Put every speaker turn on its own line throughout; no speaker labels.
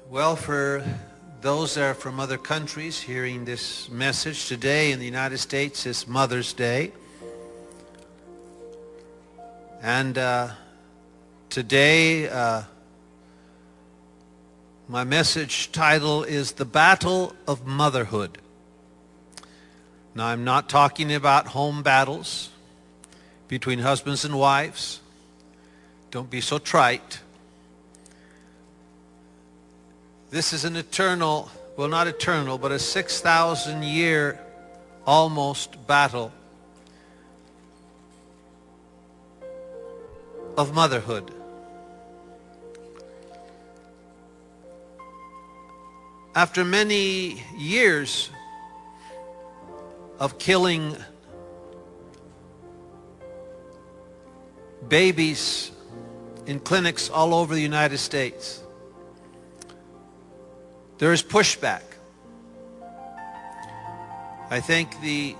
Well, for those that are from other countries hearing this message today in the United States, it's Mother's Day. And today, my message title is The Battle of Motherhood. Now, I'm not talking about home battles between husbands and wives. Don't be so trite. This is an eternal, well, not eternal, but a 6,000-year almost battle of motherhood. After many years of killing babies in clinics all over the United States, there is pushback. I think the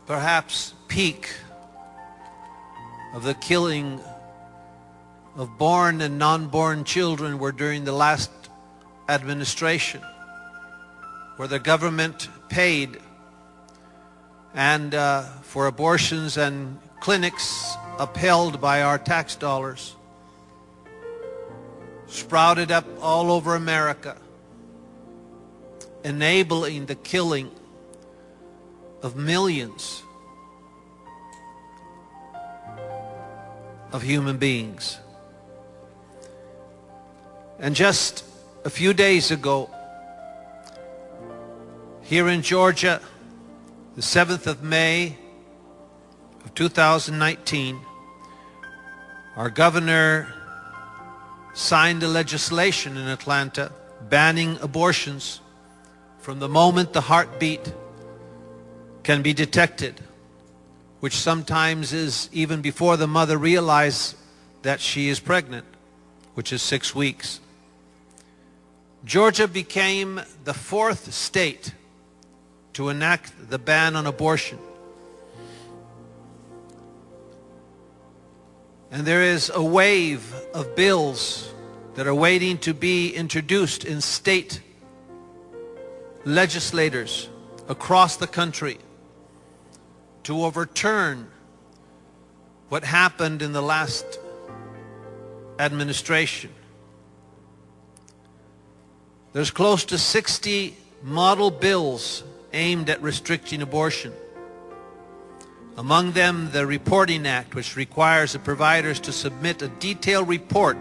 perhaps peak of the killing of born and non-born children were during the last administration, where the government paid and for abortions and clinics upheld by our tax dollars sprouted up all over America, enabling the killing of millions of human beings. And just a few days ago, here in Georgia, the 7th of May of 2019, our governor signed a legislation in Atlanta banning abortions from the moment the heartbeat can be detected, which sometimes is even before the mother realizes that she is pregnant, which is 6 weeks. Georgia became the 4th state to enact the ban on abortion. And there is a wave of bills that are waiting to be introduced in state legislators across the country to overturn what happened in the last administration. There's close to 60 model bills aimed at restricting abortion. Among them, the Reporting Act, which requires the providers to submit a detailed report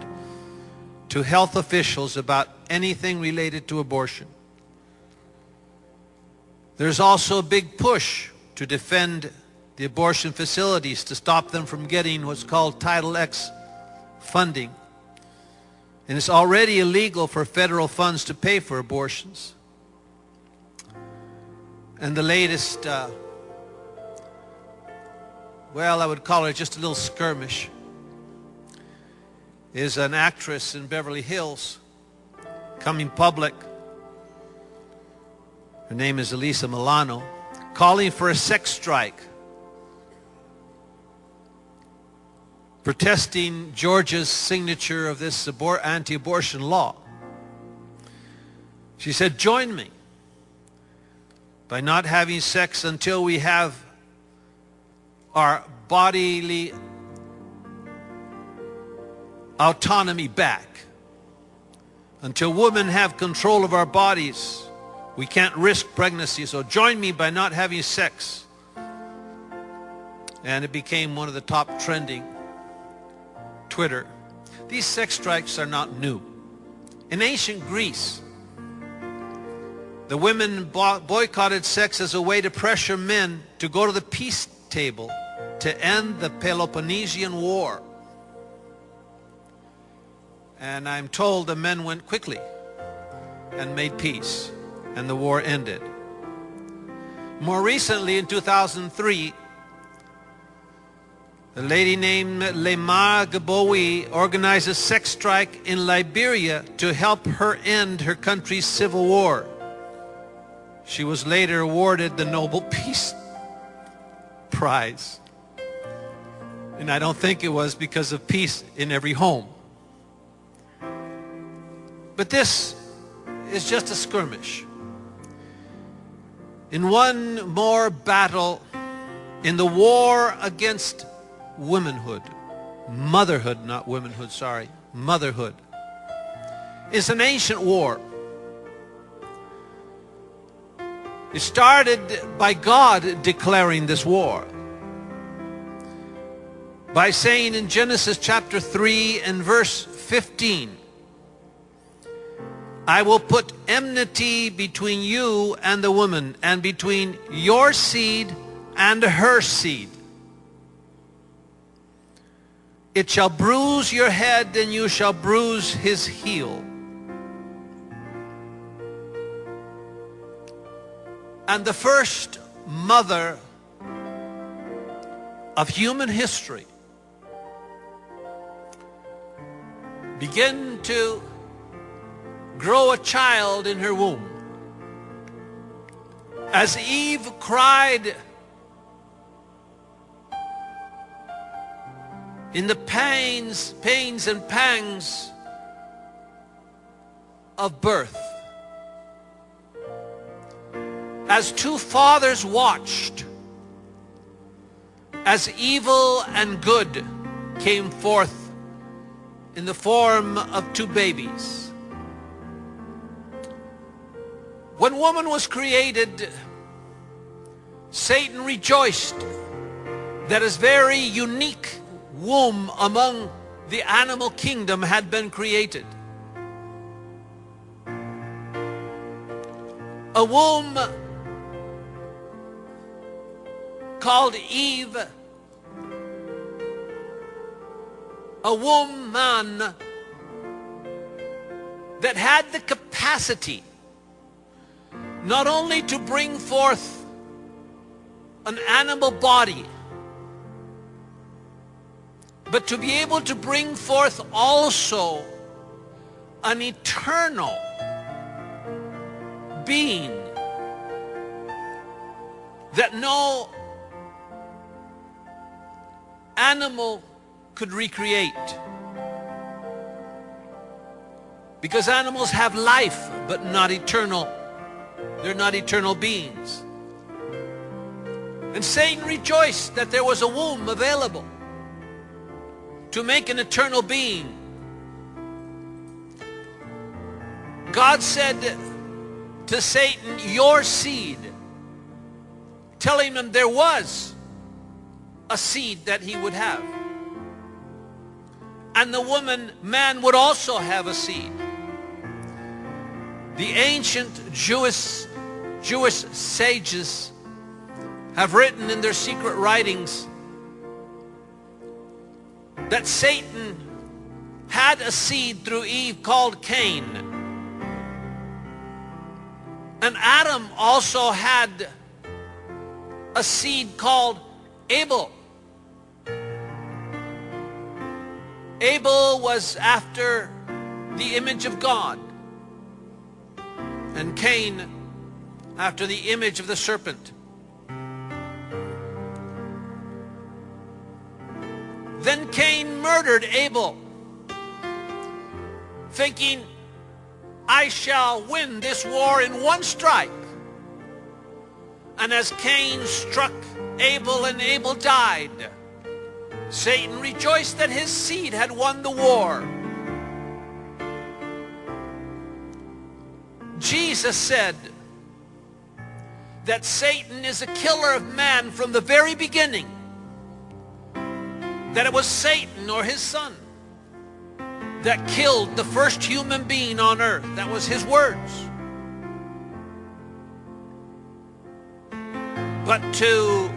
to health officials about anything related to abortion. There's also a big push to defend the abortion facilities to stop them from getting what's called Title X funding. And it's already illegal for federal funds to pay for abortions. And the latest well, I would call it just a little skirmish, is an actress in Beverly Hills coming public. Her name is Elisa Milano, calling for a sex strike, protesting Georgia's signature of this anti-abortion law. She said, "Join me by not having sex until we have our bodily autonomy back. Until women have control of our bodies, we can't risk pregnancy. So join me by not having sex." And it became one of the top trending Twitter. These sex strikes are not new. In ancient Greece, the women boycotted sex as a way to pressure men to go to the peace table to end the Peloponnesian War. And I'm told the men went quickly and made peace, and the war ended. More recently, in 2003, a lady named Lemar Gbowie organized a sex strike in Liberia to help her end her country's civil war. She was later awarded the Nobel Peace Prize. And I don't think it was because of peace in every home. But this is just a skirmish. In one more battle in the war against womanhood, motherhood, not womanhood, sorry, motherhood. It's an ancient war. It started by God declaring this war, by saying in Genesis chapter 3 and verse 15, I will put enmity between you and the woman, and between your seed and her seed. It shall bruise your head, and you shall bruise his heel. And the first mother of human history began to grow a child in her womb. As Eve cried in the pains and pangs of birth, as two fathers watched, as evil and good came forth in the form of two babies. When woman was created, Satan rejoiced that his very unique womb among the animal kingdom had been created. A womb called Eve, a woman that had the capacity not only to bring forth an animal body, but to be able to bring forth also an eternal being that no animal could recreate. Because animals have life, but not eternal. They're not eternal beings. And Satan rejoiced that there was a womb available to make an eternal being. God said to Satan, your seed, telling him there was a seed that he would have. And the man would also have a seed. The ancient Jewish sages have written in their secret writings that Satan had a seed through Eve called Cain. And Adam also had a seed called Abel. Abel was after the image of God, and Cain after the image of the serpent. Then Cain murdered Abel, thinking, I shall win this war in one strike. And as Cain struck Abel and Abel died, Satan rejoiced that his seed had won the war. Jesus said that Satan is a killer of man from the very beginning. That it was Satan or his son that killed the first human being on earth. That was his words. But to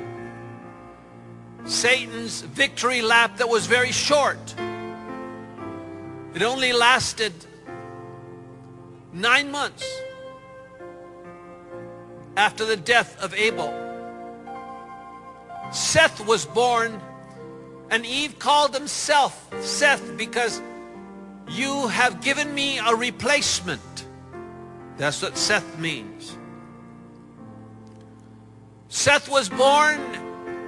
Satan's victory lap that was very short, it only lasted 9 months after the death of Abel. Seth was born, and Eve called himself Seth because you have given me a replacement. That's what Seth means. Seth was born,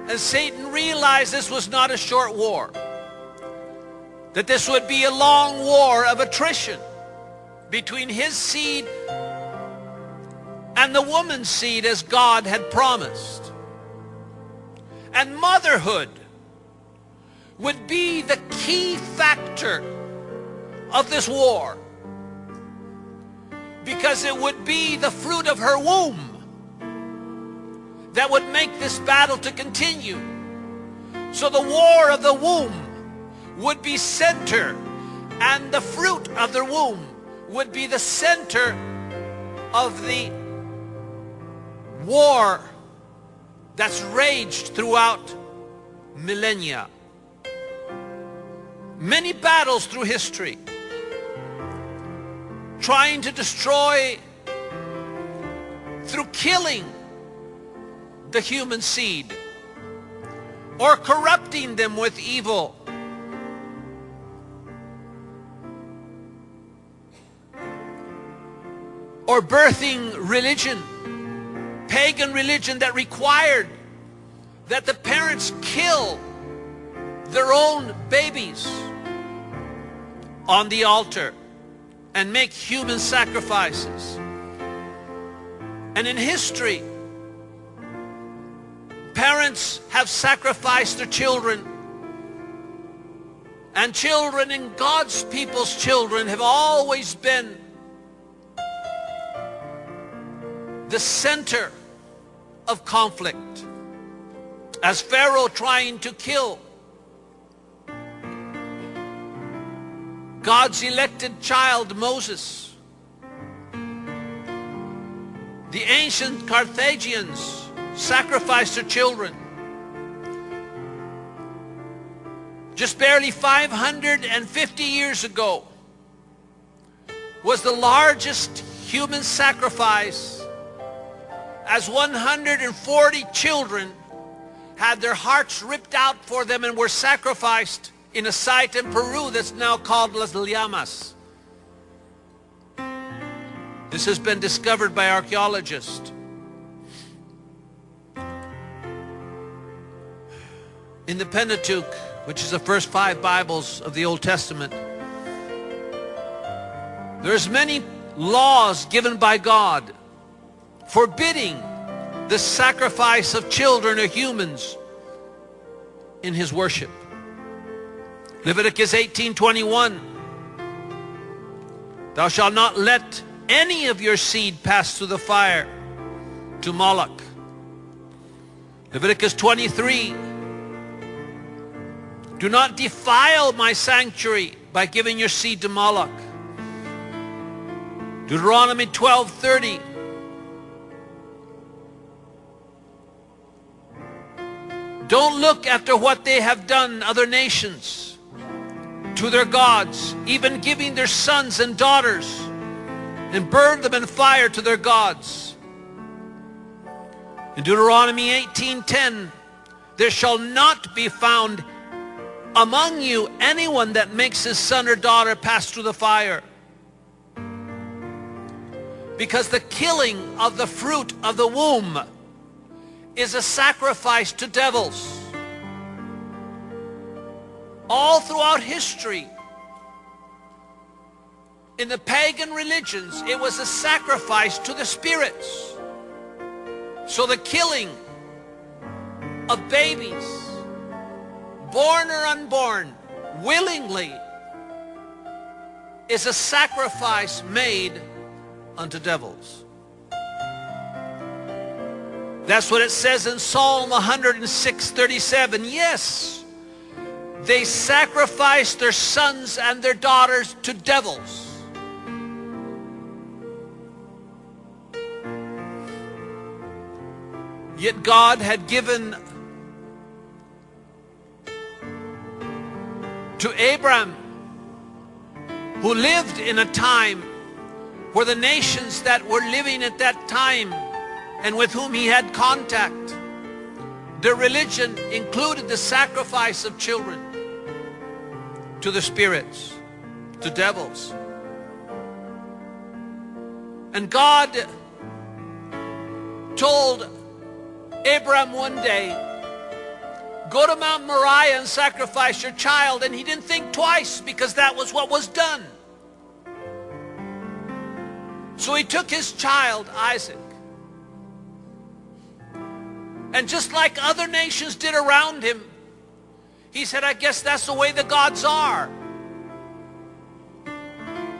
and Satan realized this was not a short war, that this would be a long war of attrition. between his seed and the woman's seed as God had promised. And motherhood would be the key factor of this war, because it would be the fruit of her womb that would make this battle to continue. So the war of the womb would be center, and the fruit of the womb would be the center of the war that's raged throughout millennia. Many battles through history trying to destroy through killing the human seed or corrupting them with evil. Or birthing religion, pagan religion that required that the parents kill their own babies on the altar and make human sacrifices. And in history, parents have sacrificed their children, and children and God's people's children have always been the center of conflict, as Pharaoh trying to kill God's elected child Moses. The ancient Carthaginians sacrificed their children. Just barely 550 years ago was the largest human sacrifice, as 140 children had their hearts ripped out for them and were sacrificed in a site in Peru that's now called Las Llamas. This has been discovered by archaeologists. In the Pentateuch, which is the first 5 Bibles of the Old Testament, there's many laws given by God forbidding the sacrifice of children or humans in his worship. Leviticus 18:21, thou shalt not let any of your seed pass through the fire to Moloch. Leviticus 23, do not defile my sanctuary by giving your seed to Moloch. Deuteronomy 12:30, don't look after what they have done, other nations, to their gods, even giving their sons and daughters, and burn them in fire to their gods. In Deuteronomy 18:10, there shall not be found among you anyone that makes his son or daughter pass through the fire. Because the killing of the fruit of the womb is a sacrifice to devils. All throughout history, in the pagan religions, it was a sacrifice to the spirits. So the killing of babies, born or unborn, willingly, is a sacrifice made unto devils. That's what it says in Psalm 106:37. Yes, they sacrificed their sons and their daughters to devils. Yet God had given to Abraham, who lived in a time where the nations that were living at that time and with whom he had contact, their religion included the sacrifice of children to the spirits, to devils. And God told Abraham one day, go to Mount Moriah and sacrifice your child. And he didn't think twice, because that was what was done. So he took his child, Isaac, and just like other nations did around him, he said, I guess that's the way the gods are.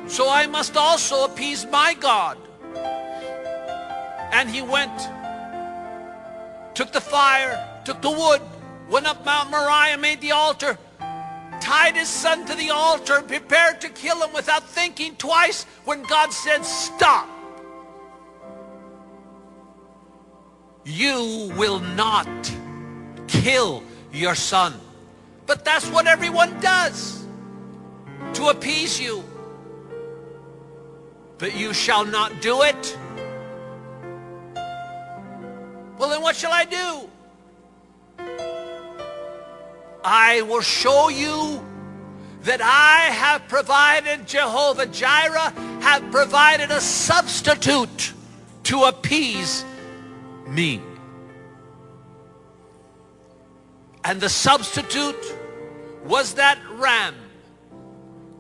So I must also appease my God. And he went, took the fire, took the wood, went up Mount Moriah, made the altar, tied his son to the altar, and prepared to kill him without thinking twice when God said, stop. You will not kill your son. But that's what everyone does to appease you. But you shall not do it. Well, then what shall I do? I will show you that I have provided, Jehovah Jireh, have provided a substitute to appease me. And the substitute was that ram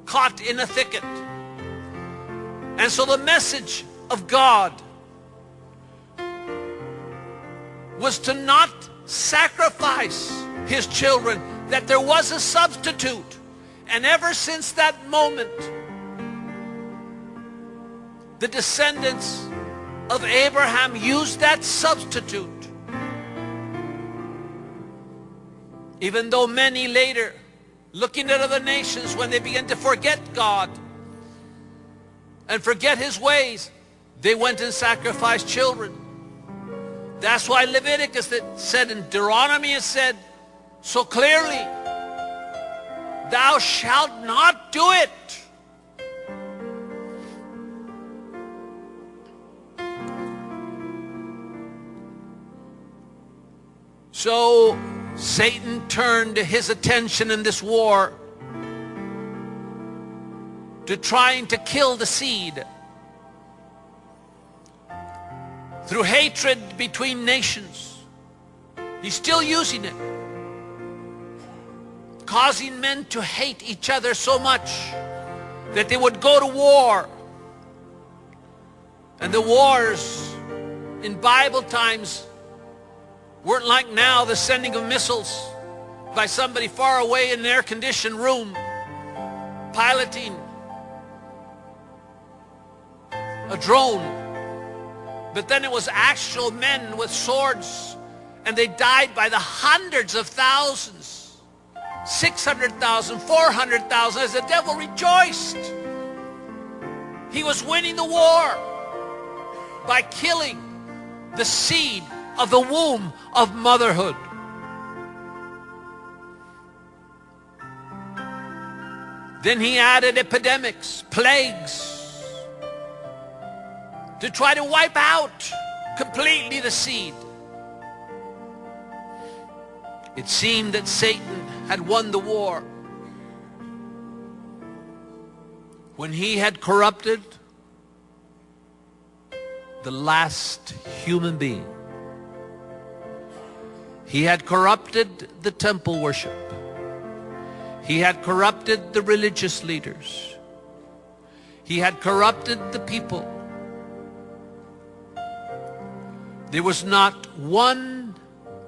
caught in a thicket. And so the message of God was to not sacrifice his children, that there was a substitute. And ever since that moment, the descendants of Abraham used that substitute. Even though many later, looking at other nations, when they began to forget God and forget his ways, they went and sacrificed children. That's why Leviticus said, in Deuteronomy it said so clearly, thou shalt not do it. So Satan turned his attention in this war to trying to kill the seed through hatred between nations. He's still using it, causing men to hate each other so much that they would go to war. And the wars in Bible times weren't like now, the sending of missiles by somebody far away in an air-conditioned room, piloting a drone. But then it was actual men with swords, and they died by the hundreds of thousands, 600,000, 400,000, as the devil rejoiced. He was winning the war by killing the seed of the womb of motherhood. Then he added epidemics, plagues, to try to wipe out completely the seed. It seemed that Satan had won the war when he had corrupted the last human being. He had corrupted the temple worship. He had corrupted the religious leaders. He had corrupted the people. There was not one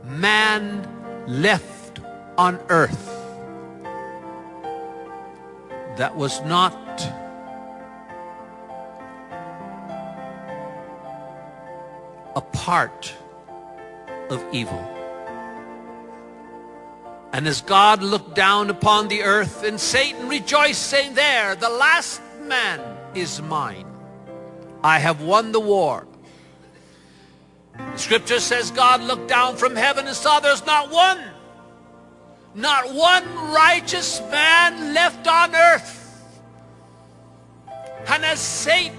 man left on earth that was not a part of evil. And as God looked down upon the earth, and Satan rejoiced, saying, there, the last man is mine. I have won the war. Scripture says God looked down from heaven and saw there's not one righteous man left on earth. And as Satan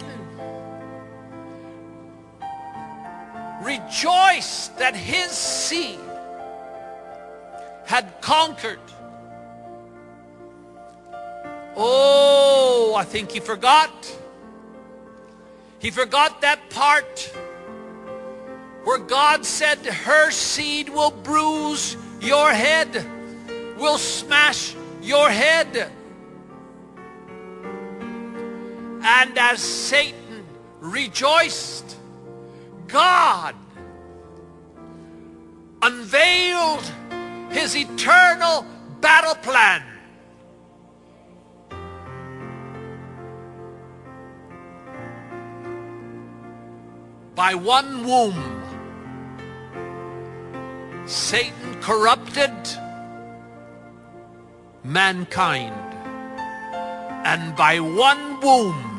rejoiced that his seed had conquered, oh, I think he forgot. He forgot that part where God said, her seed will bruise your head, will smash your head. And as Satan rejoiced. God unveiled his eternal battle plan. By one womb, Satan corrupted mankind. And by one womb,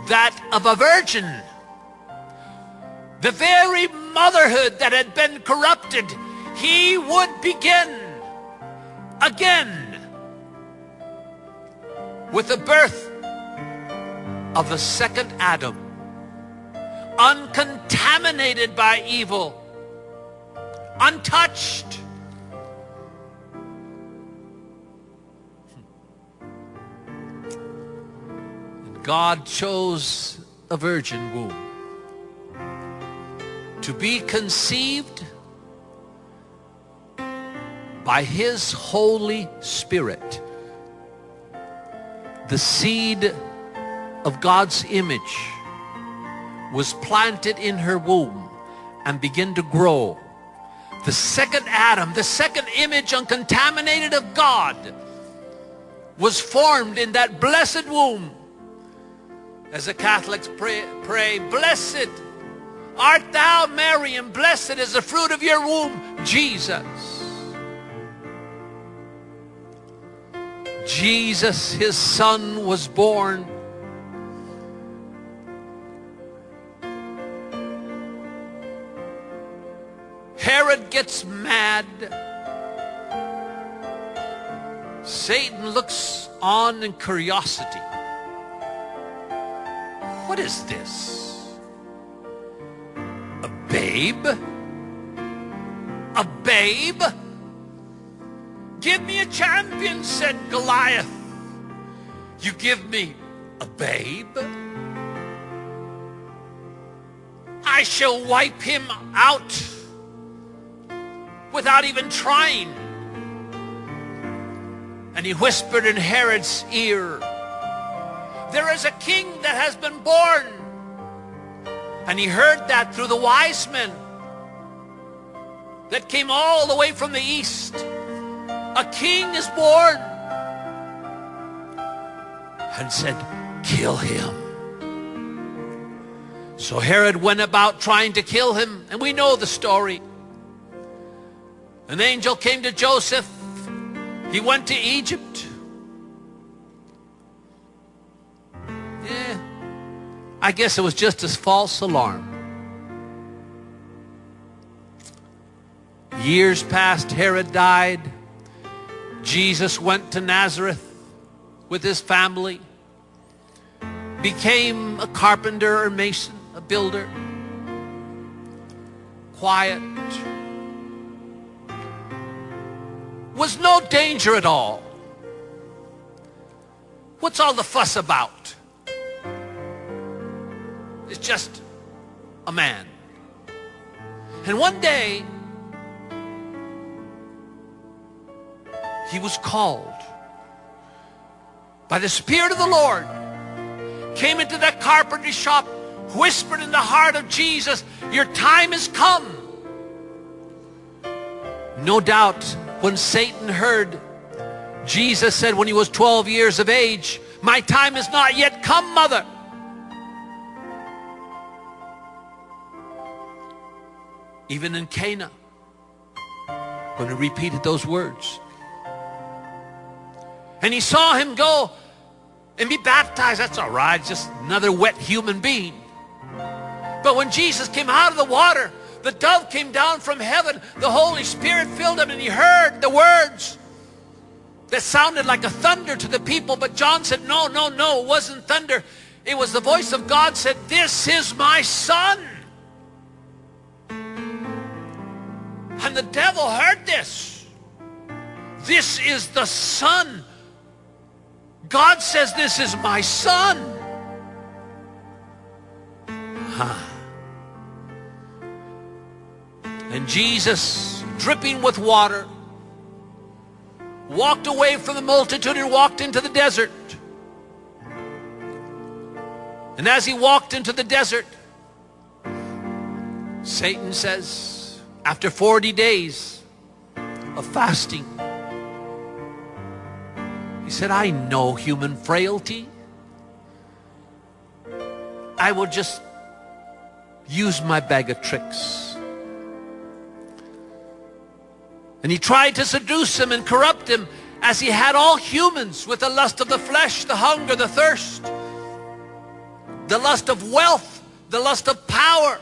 that of a virgin, the very motherhood that had been corrupted, he would begin again with the birth of the second Adam, uncontaminated by evil, untouched. And God chose a virgin womb to be conceived by his Holy Spirit. The seed of God's image was planted in her womb and began to grow. The second Adam, the second image uncontaminated of God, was formed in that blessed womb. As the Catholics pray, blessed art thou, Mary, and blessed is the fruit of your womb, Jesus. Jesus, his son, was born. Herod gets mad. Satan looks on in curiosity. What is this? A babe? A babe? Give me a champion, said Goliath. You give me a babe? I shall wipe him out without even trying. And he whispered in Herod's ear, there is a king that has been born. And he heard that through the wise men that came all the way from the east. A king is born. And said, kill him. So Herod went about trying to kill him, and we know the story. An angel came to Joseph. He went to Egypt. I guess it was just a false alarm. Years passed, Herod died. Jesus went to Nazareth with his family, became a carpenter or mason, a builder, quiet. Was no danger at all. What's all the fuss about? It's just a man. And one day, he was called by the Spirit of the Lord, came into that carpentry shop, whispered in the heart of Jesus, your time has come. No doubt, when Satan heard, Jesus said when he was 12 years of age, my time is not yet come, mother. Even in Cana, when he repeated those words. And he saw him go and be baptized. That's all right, just another wet human being. But when Jesus came out of the water, the dove came down from heaven. The Holy Spirit filled him, and he heard the words that sounded like a thunder to the people. But John said, no, no, no, it wasn't thunder. It was the voice of God said, this is my son. And the devil heard this. This is the son. God says, this is my son. And Jesus, dripping with water, walked away from the multitude and walked into the desert. And as he walked into the desert, Satan says, after 40 days of fasting, he said, I know human frailty. I will just use my bag of tricks. And he tried to seduce him and corrupt him, as he had all humans with the lust of the flesh, the hunger, the thirst, the lust of wealth, the lust of power,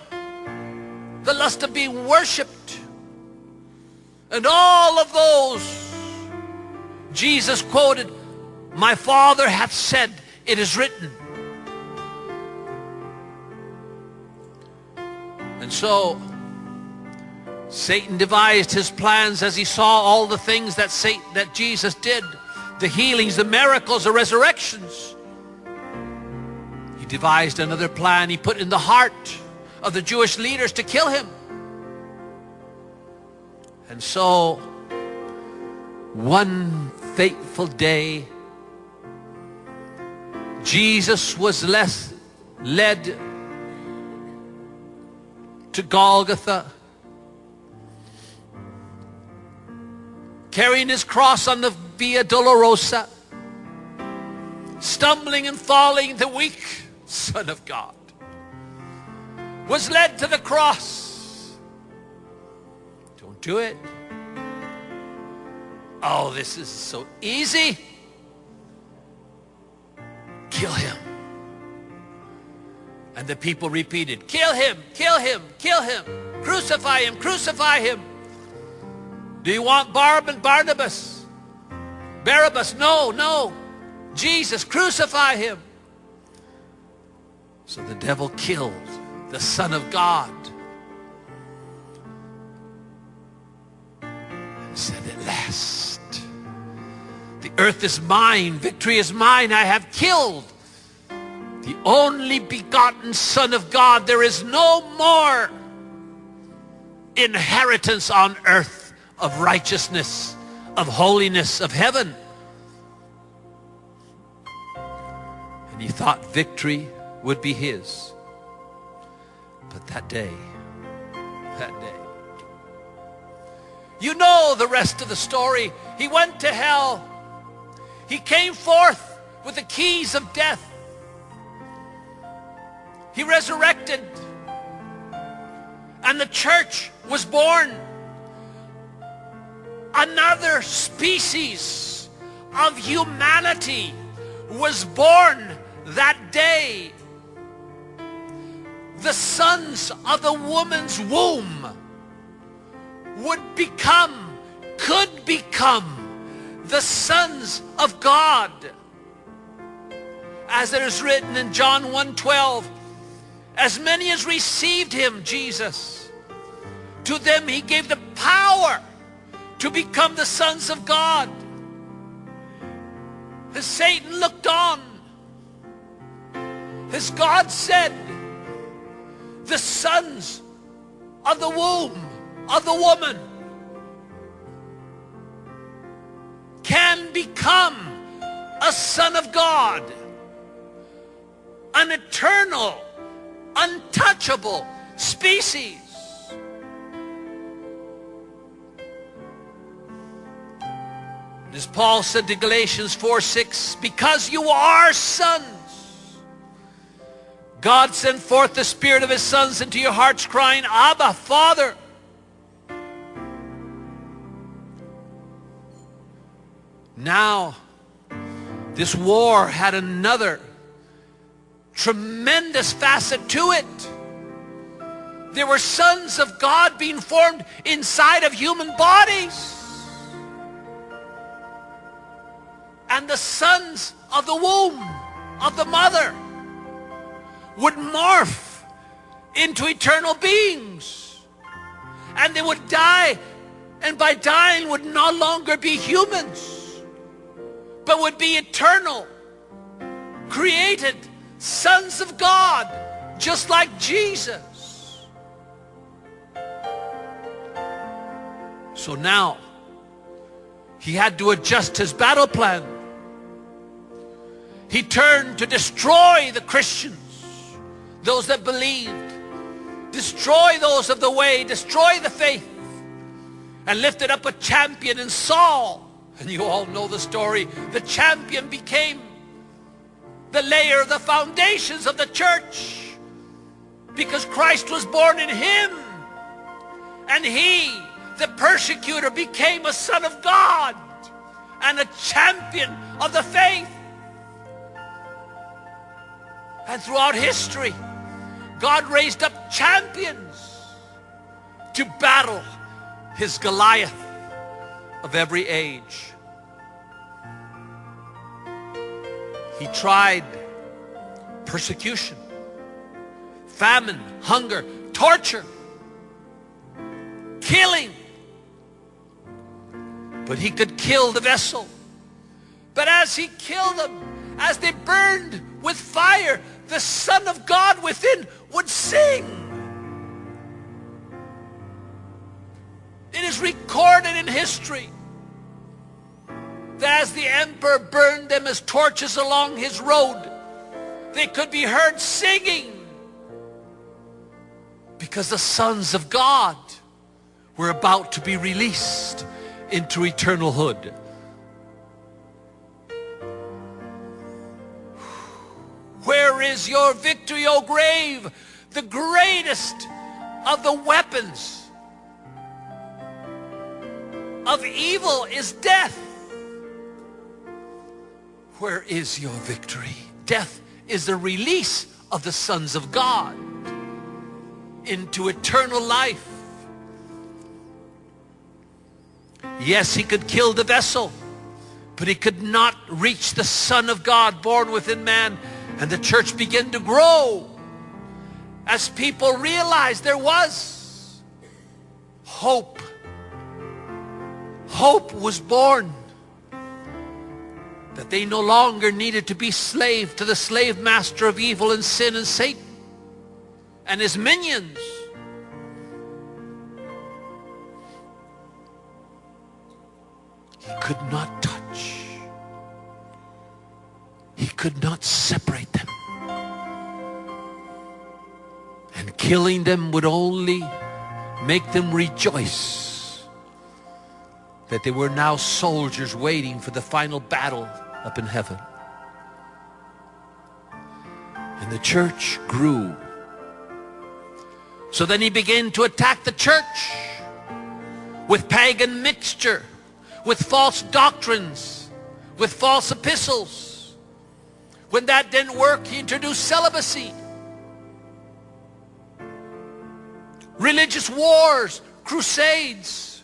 the lust of being worshipped. And all of those, Jesus quoted, my Father hath said, it is written. And so Satan devised his plans as he saw all the things that Jesus did, the healings, the miracles, the resurrections. He devised another plan he put in the heart of the Jewish leaders to kill him. And so one fateful day, Jesus was led to Golgotha, carrying his cross on the Via Dolorosa, stumbling and falling. The weak Son of God was led to the cross. Don't do it. Oh, this is so easy. Kill him. And the people repeated, kill him, kill him, kill him. Crucify him, crucify him. Do you want Barnabas? Barabbas? No, no. Jesus, crucify him. So the devil killed the Son of God. And said, at last, the earth is mine, victory is mine, I have killed the only begotten Son of God. There is no more inheritance on earth of righteousness, of holiness, of heaven. And he thought victory would be his. But that day, you know the rest of the story. He went to hell. He came forth with the keys of death. He resurrected, and the church was born. Another species of humanity was born that day. The sons of the woman's womb could become the sons of God. As it is written in John 1:12, as many as received him, Jesus, to them he gave the power to become the sons of God. As Satan looked on, as God said, the sons of the womb of the woman can become a son of God, an eternal, untouchable species. As Paul said to Galatians 4:6, because you are sons, God sent forth the Spirit of his sons into your hearts, crying, Abba, Father. Now, this war had another tremendous facet to it. There were sons of God being formed inside of human bodies. And the sons of the womb of the mother would morph into eternal beings. And they would die, and by dying would no longer be humans, but would be eternal, created sons of God, just like Jesus. So now, he had to adjust his battle plan. He turned to destroy the Christians those that believed, destroy those of the way, destroy the faith, and lifted up a champion in Saul. And you all know the story. The champion became the layer of the foundations of the church, because Christ was born in him. And he, the persecutor, became a son of God and a champion of the faith. And throughout history, God raised up champions to battle his Goliath of every age. He tried persecution, famine, hunger, torture, killing. But he could kill the vessel. But as he killed them, as they burned with fire, the Son of God within would sing. It is recorded in history that as the emperor burned them as torches along his road, they could be heard singing, because the sons of God were about to be released into eternal hood. Where is your victory, O grave? The greatest of the weapons of evil is death. Where is your victory? Death is the release of the sons of God into eternal life. Yes, he could kill the vessel, but he could not reach the Son of God born within man. And the church began to grow as people realized there was hope. Hope was born, that they no longer needed to be slave to the slave master of evil and sin and Satan and his minions. He could not touch. He could not separate them. And killing them would only make them rejoice that they were now soldiers waiting for the final battle up in heaven. And the church grew. So then he began to attack the church with pagan mixture, with false doctrines, with false epistles. When that didn't work, he introduced celibacy, religious wars, crusades.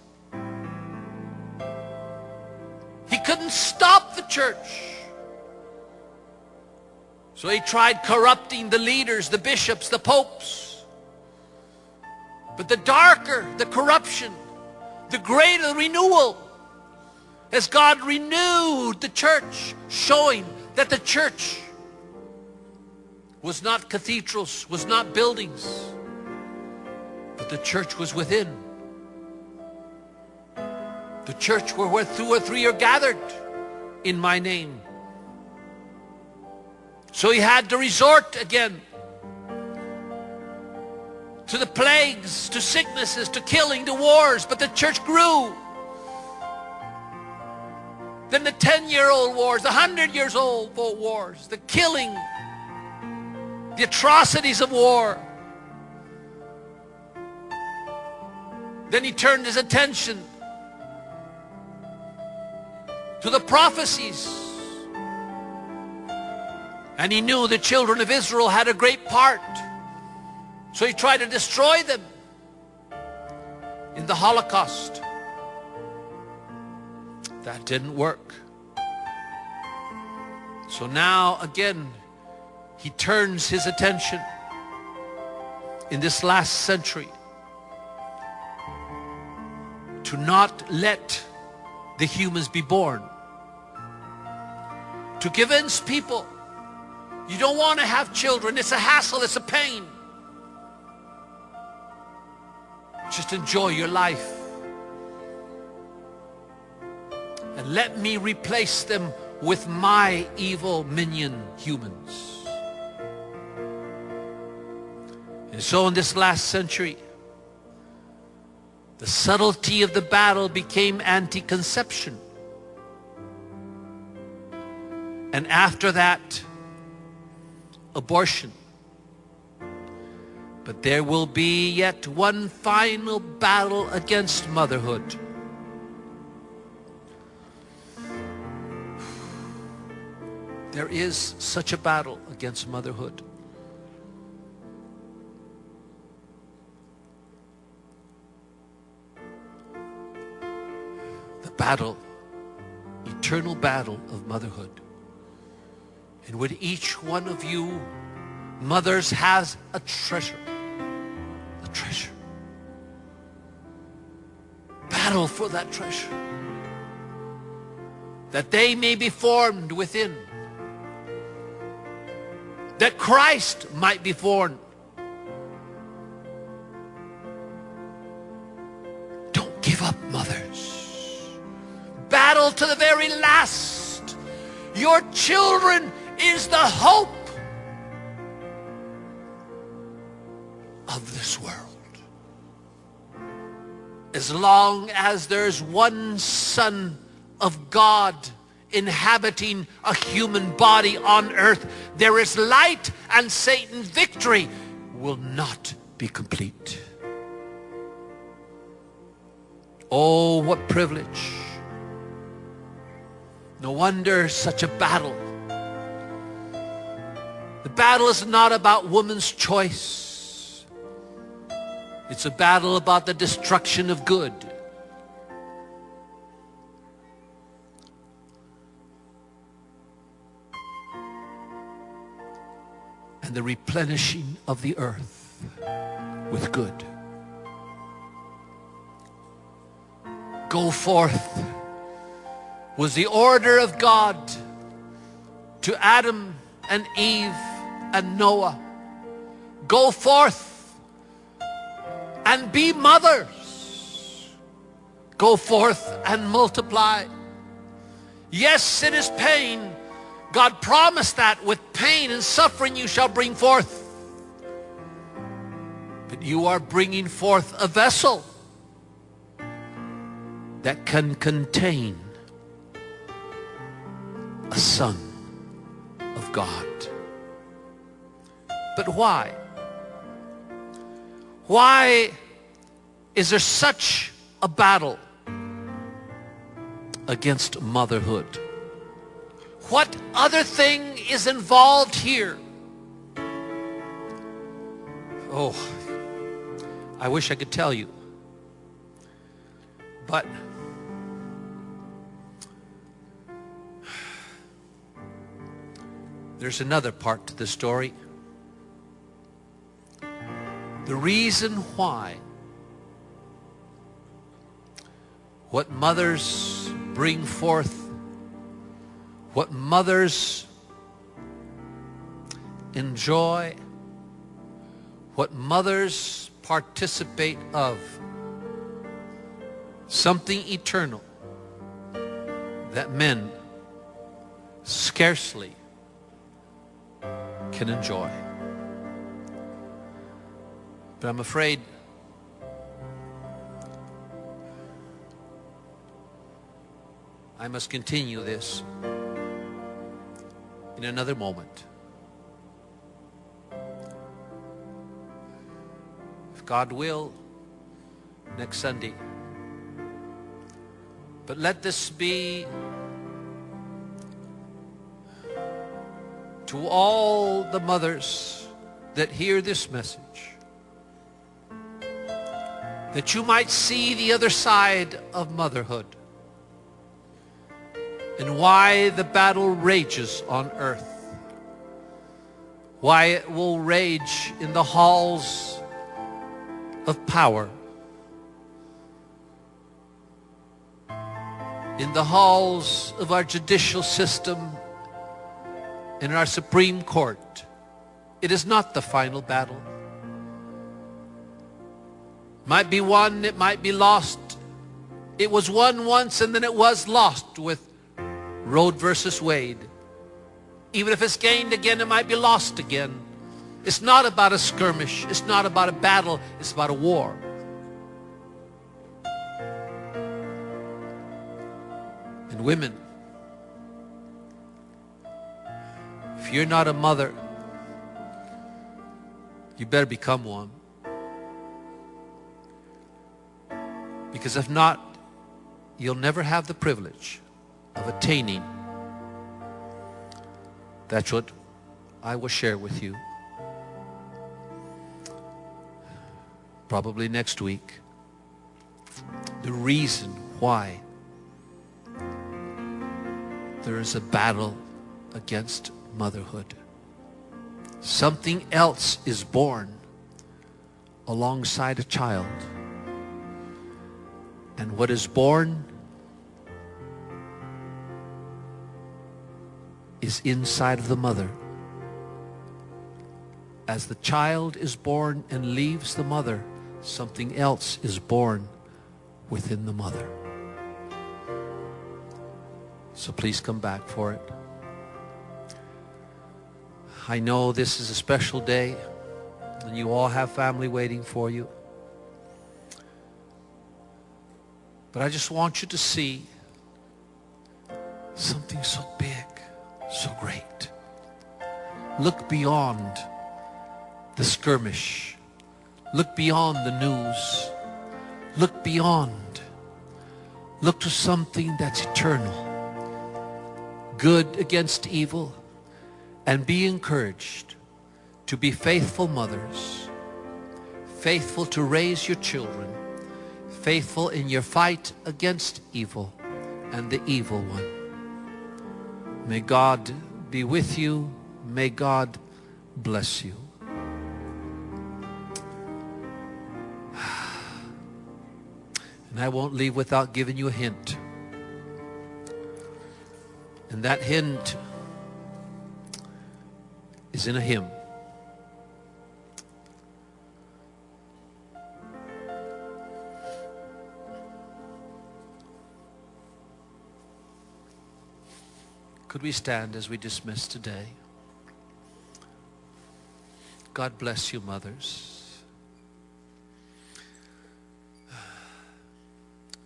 He couldn't stop the church. So he tried corrupting the leaders, the bishops, the popes. But the darker the corruption, the greater the renewal, as God renewed the church, showing that the church was not cathedrals, was not buildings, but the church was within. The church where 2 or 3 are gathered in my name. So he had to resort again to the plagues, to sicknesses, to killing, to wars, but the church grew. Then the 10-year-old wars, the 100-year-old wars, the killing, the atrocities of war. Then he turned his attention to the prophecies. And he knew the children of Israel had a great part. So he tried to destroy them in the Holocaust. That didn't work. So now again, he turns his attention in this last century to not let the humans be born. To convince people, you don't want to have children. It's a hassle, it's a pain. Just enjoy your life. And let me replace them with my evil minion humans. And so in this last century, the subtlety of the battle became anti-conception. And after that, abortion. But there will be yet one final battle against motherhood. There is such a battle against motherhood. The battle, eternal battle of motherhood. And with each one of you, mothers, has a treasure. A treasure. Battle for that treasure. That they may be formed within. That Christ might be formed. Don't give up, mothers. Battle to the very last. Your children is the hope of this world. As long as there's one Son of God inhabiting a human body on earth, there is light, and Satan's victory will not be complete. Oh, what privilege. No wonder such a battle. The battle is not about woman's choice. It's a battle about the destruction of good. And the replenishing of the earth with good. Go forth was the order of God to Adam and Eve and Noah. Go forth and be mothers. Go forth and multiply. Yes, it is pain. God promised that with pain and suffering you shall bring forth. But you are bringing forth a vessel that can contain a Son of God. But why? Why is there such a battle against motherhood? What other thing is involved here? Oh, I wish I could tell you. But there's another part to the story. The reason why what mothers bring forth, what mothers enjoy, what mothers participate of, something eternal that men scarcely can enjoy. But I'm afraid I must continue this in another moment. If God will, next Sunday. But let this be to all the mothers that hear this message, that you might see the other side of motherhood and why the battle rages on earth, why it will rage in the halls of power, in the halls of our judicial system, in our Supreme Court. It is not the final battle. Might be won, it might be lost. It was won once and then it was lost with Roe versus Wade. Even if it's gained again, it might be lost again. It's not about a skirmish. It's not about a battle. It's about a war. And women, if you're not a mother, you better become one. Because if not, you'll never have the privilege of attaining. That's what I will share with you. Probably next week. The reason why there is a battle against motherhood. Something else is born alongside a child. And what is born is inside of the mother. As the child is born and leaves the mother, something else is born within the mother. So please come back for it. I know this is a special day, and you all have family waiting for you. But I just want you to see something so big, so great. Look beyond the skirmish. Look beyond the news. Look beyond. Look to something that's eternal. Good against evil. And be encouraged to be faithful mothers. Faithful to raise your children. Faithful in your fight against evil and the evil one. May God be with you. May God bless you. And I won't leave without giving you a hint. And that hint is in a hymn. Could we stand as we dismiss today? God bless you, mothers.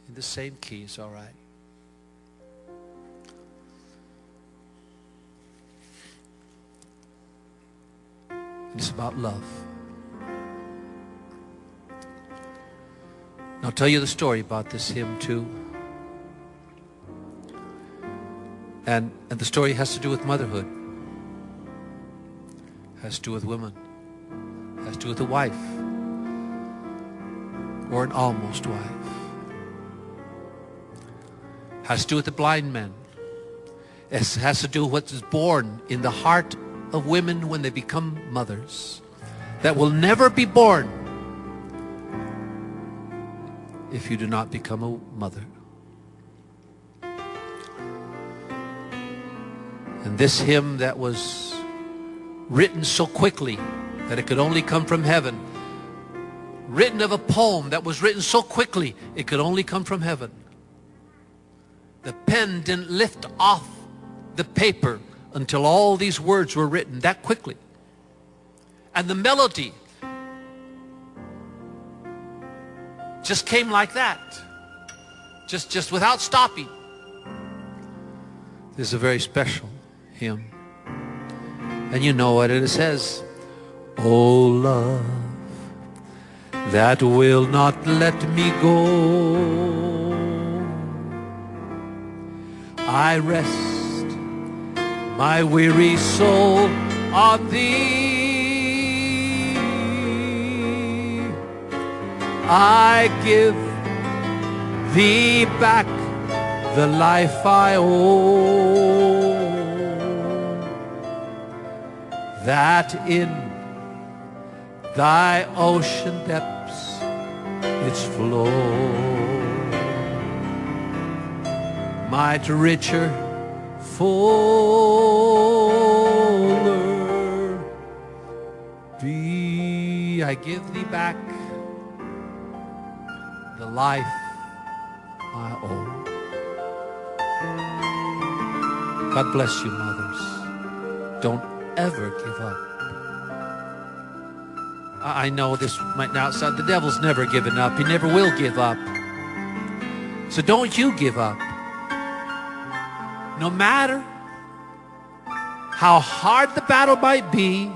In the same keys, all right. It's about love. And I'll tell you the story about this hymn too. And the story has to do with motherhood. Has to do with women. Has to do with a wife. Or an almost wife. Has to do with the blind man. It has to do with what is born in the heart of women when they become mothers. That will never be born if you do not become a mother. And this hymn that was written so quickly that it could only come from heaven, written of a poem that was written so quickly it could only come from heaven. The pen didn't lift off the paper until all these words were written that quickly. And the melody just came like that. Just without stopping. This is a very special hymn. And you know what it says. Oh love that will not let me go, I rest my weary soul on thee. I give thee back the life I owe, that in thy ocean depths its flow might richer, fuller be. I give thee back the life I owe. God bless you, mothers. Don't ever give up. I know this might not sound, the devil's never given up. He never will give up. So don't you give up. No matter how hard the battle might be,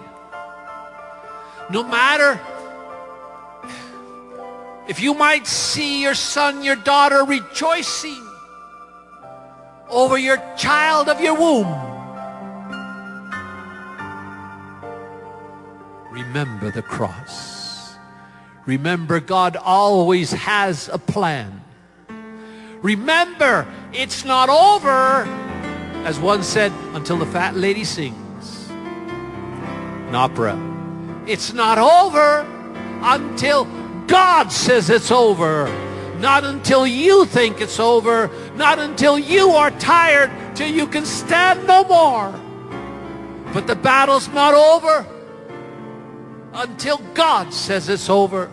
no matter if you might see your son, your daughter rejoicing over your child of your womb, remember the cross. Remember, God always has a plan. Remember, it's not over, as one said, until the fat lady sings. An opera. It's not over until God says it's over. Not until you think it's over. Not until you are tired, till you can stand no more. But the battle's not over until God says it's over.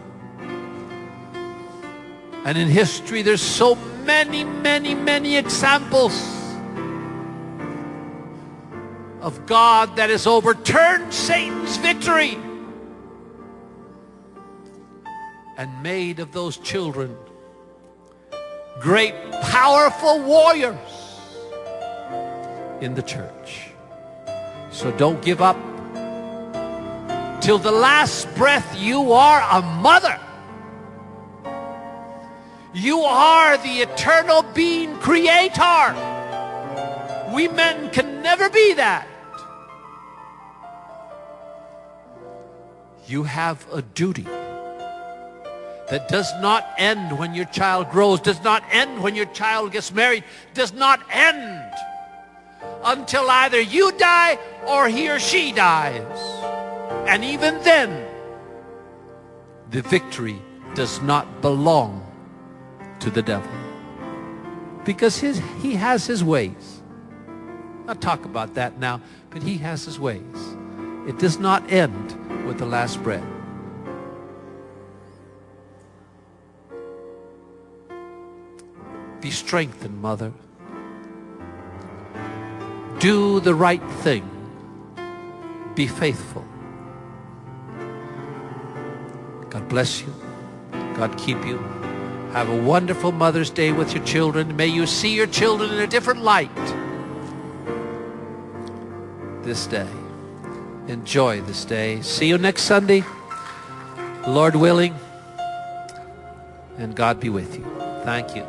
And in history, there's so many, many, many examples of God that has overturned Satan's victory and made of those children great, powerful warriors in the church. So don't give up. Till the last breath, you are a mother. You are the eternal being creator. We men can never be that. You have a duty that does not end when your child grows, does not end when your child gets married, does not end until either you die or he or she dies. And even then, the victory does not belong to the devil, because he has his ways. I'll talk about that now, but he has his ways. It does not end with the last breath. Be strengthened, mother. Do the right thing. Be faithful. God bless you. God keep you. Have a wonderful Mother's Day with your children. May you see your children in a different light this day. Enjoy this day. See you next Sunday, Lord willing, and God be with you. Thank you.